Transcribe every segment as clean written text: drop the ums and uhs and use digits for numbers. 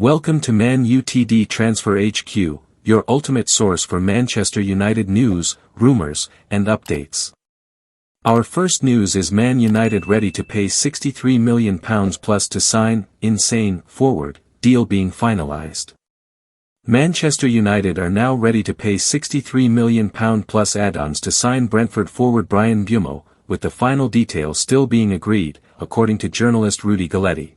Welcome to Man Utd Transfer HQ, your ultimate source for Manchester United news, rumours, and updates. Our first news is Man United ready to pay £63 million plus to sign, insane, forward, deal being finalised. Manchester United are now ready to pay £63 million plus add-ons to sign Brentford forward Bryan Mbeumo, with the final details still being agreed, according to journalist Rudy Galletti.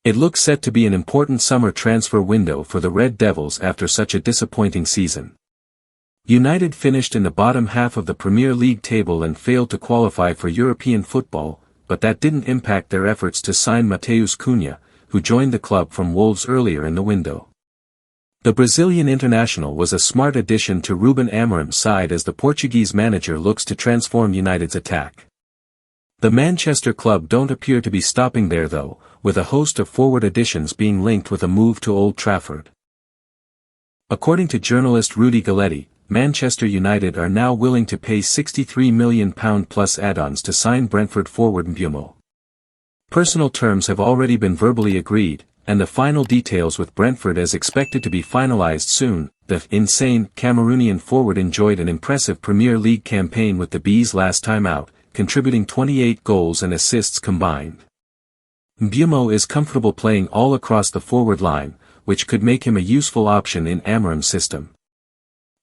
It looks set to be an important summer transfer window for the Red Devils after such a disappointing season. United finished in the bottom half of the Premier League table and failed to qualify for European football, but that didn't impact their efforts to sign Matheus Cunha, who joined the club from Wolves earlier in the window. The Brazilian international was a smart addition to Ruben Amorim's side as the Portuguese manager looks to transform United's attack. The Manchester club don't appear to be stopping there though, with a host of forward additions being linked with a move to Old Trafford. According to journalist Rudy Galletti, Manchester United are now willing to pay £63 million plus add-ons to sign Brentford forward Mbeumo. Personal terms have already been verbally agreed, and the final details with Brentford is expected to be finalised soon. The insane Cameroonian forward enjoyed an impressive Premier League campaign with the Bees last time out, contributing 28 goals and assists combined. Mbeumo is comfortable playing all across the forward line, which could make him a useful option in Amorim's system.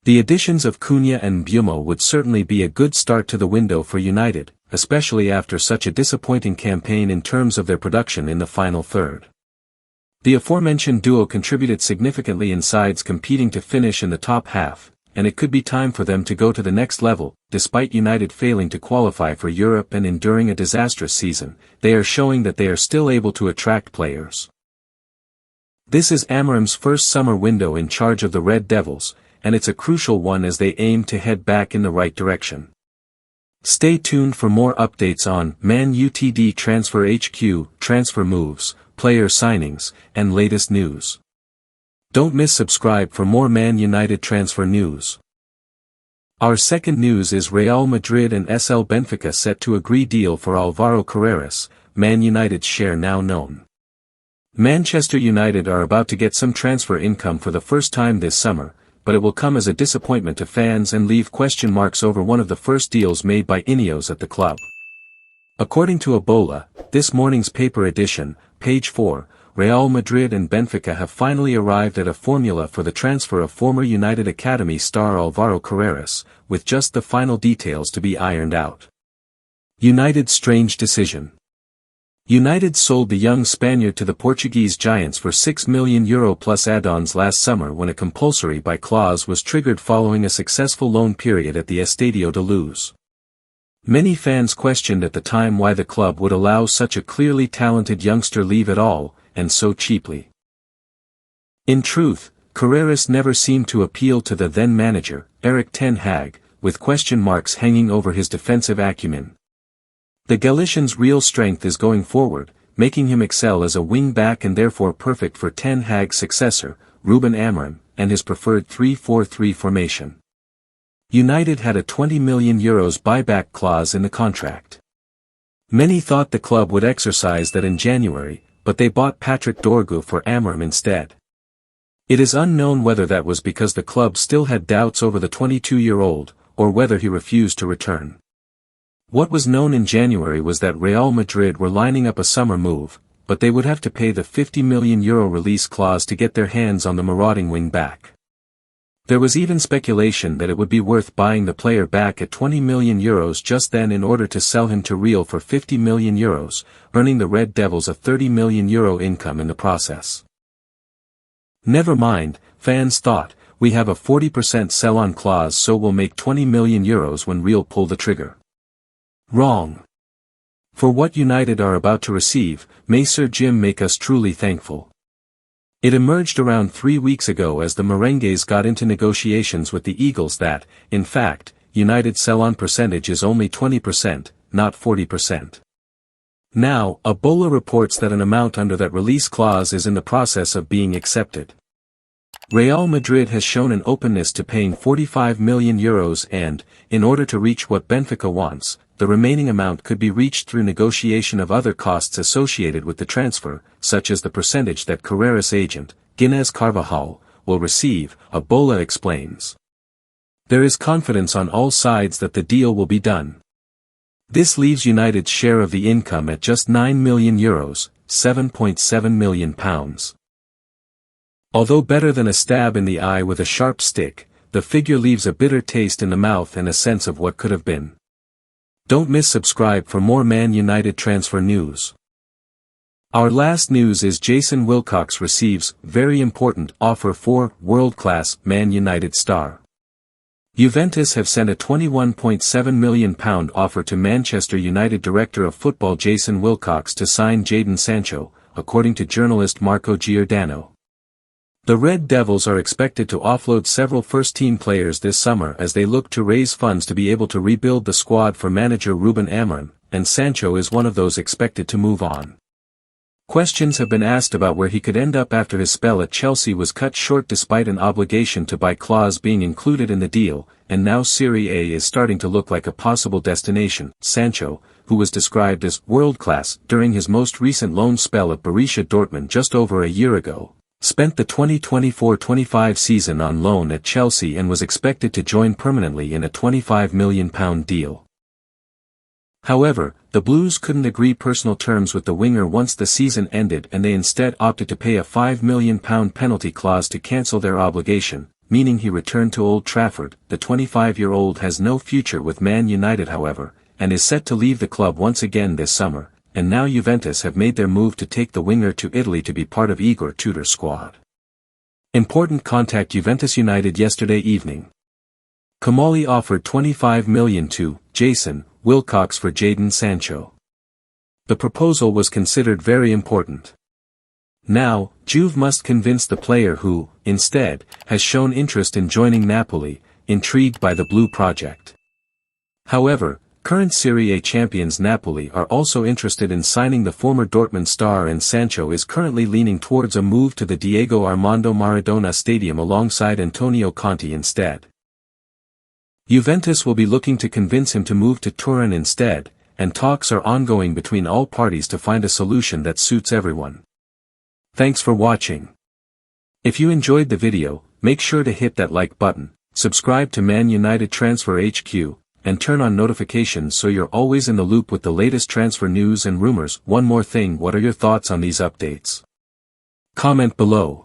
The additions of Cunha and Mbeumo would certainly be a good start to the window for United, especially after such a disappointing campaign in terms of their production in the final third. The aforementioned duo contributed significantly in sides competing to finish in the top half, and it could be time for them to go to the next level. Despite United failing to qualify for Europe and enduring a disastrous season, they are showing that they are still able to attract players. This is Amorim's first summer window in charge of the Red Devils, and it's a crucial one as they aim to head back in the right direction. Stay tuned for more updates on Man Utd Transfer HQ, transfer moves, player signings, and latest news. Don't miss subscribe for more Man United transfer news. Our second news is Real Madrid and SL Benfica set to agree deal for Alvaro Carreras, Man United's share now known. Manchester United are about to get some transfer income for the first time this summer, but it will come as a disappointment to fans and leave question marks over one of the first deals made by Ineos at the club. According to Ebola, this morning's paper edition, page 4, Real Madrid and Benfica have finally arrived at a formula for the transfer of former United Academy star Alvaro Carreras, with just the final details to be ironed out. United's strange decision. United sold the young Spaniard to the Portuguese giants for €6 million plus add-ons last summer when a compulsory buy clause was triggered following a successful loan period at the Estadio de Luz. Many fans questioned at the time why the club would allow such a clearly talented youngster leave at all, and so cheaply. In truth, Carreras never seemed to appeal to the then manager, Erik ten Hag, with question marks hanging over his defensive acumen. The Galician's real strength is going forward, making him excel as a wing-back and therefore perfect for ten Hag's successor, Ruben Amorim, and his preferred 3-4-3 formation. United had a €20 million buyback clause in the contract. Many thought the club would exercise that in January, but they bought Patrick Dorgu for Amorim instead. It is unknown whether that was because the club still had doubts over the 22-year-old, or whether he refused to return. What was known in January was that Real Madrid were lining up a summer move, but they would have to pay the €50 million release clause to get their hands on the marauding wing-back. There was even speculation that it would be worth buying the player back at €20 million just then in order to sell him to Real for €50 million, earning the Red Devils a €30 million income in the process. Never mind, fans thought, we have a 40% sell-on clause so we'll make €20 million when Real pull the trigger. Wrong. For what United are about to receive, may Sir Jim make us truly thankful. It emerged around 3 weeks ago as the Merengues got into negotiations with the Eagles that, in fact, United's sell-on percentage is only 20%, not 40%. Now, Ebola reports that an amount under that release clause is in the process of being accepted. Real Madrid has shown an openness to paying €45 million and, in order to reach what Benfica wants, the remaining amount could be reached through negotiation of other costs associated with the transfer, such as the percentage that Carreras' agent, Ginés Carvajal, will receive, Abola explains. There is confidence on all sides that the deal will be done. This leaves United's share of the income at just €9 million, £7.7 million. Although better than a stab in the eye with a sharp stick, the figure leaves a bitter taste in the mouth and a sense of what could have been. Don't miss subscribe for more Man United transfer news. Our last news is Jason Wilcox receives very important offer for world-class Man United star. Juventus have sent a £21.7 million offer to Manchester United director of football Jason Wilcox to sign Jadon Sancho, according to journalist Marco Giordano. The Red Devils are expected to offload several first-team players this summer as they look to raise funds to be able to rebuild the squad for manager Ruben Amorim, and Sancho is one of those expected to move on. Questions have been asked about where he could end up after his spell at Chelsea was cut short despite an obligation to buy clause being included in the deal, and now Serie A is starting to look like a possible destination. Sancho, who was described as world-class during his most recent loan spell at Borussia Dortmund just over a year ago, spent the 2024-25 season on loan at Chelsea and was expected to join permanently in a £25 million deal. However, the Blues couldn't agree personal terms with the winger once the season ended and they instead opted to pay a £5 million penalty clause to cancel their obligation, meaning he returned to Old Trafford. The 25-year-old has no future with Man United however, and is set to leave the club once again this summer, and now Juventus have made their move to take the winger to Italy to be part of Igor Tudor's squad. Important contact Juventus United yesterday evening. Comolli offered £25 million to Jason Wilcox for Jadon Sancho. The proposal was considered very important. Now, Juve must convince the player who, instead, has shown interest in joining Napoli, intrigued by the Blue project. However, current Serie A champions Napoli are also interested in signing the former Dortmund star, and Sancho is currently leaning towards a move to the Diego Armando Maradona Stadium alongside Antonio Conte instead. Juventus will be looking to convince him to move to Turin instead, and talks are ongoing between all parties to find a solution that suits everyone. Thanks for watching. If you enjoyed the video, make sure to hit that like button, subscribe to Man United Transfer HQ, and turn on notifications so you're always in the loop with the latest transfer news and rumors. One more thing, what are your thoughts on these updates? Comment below.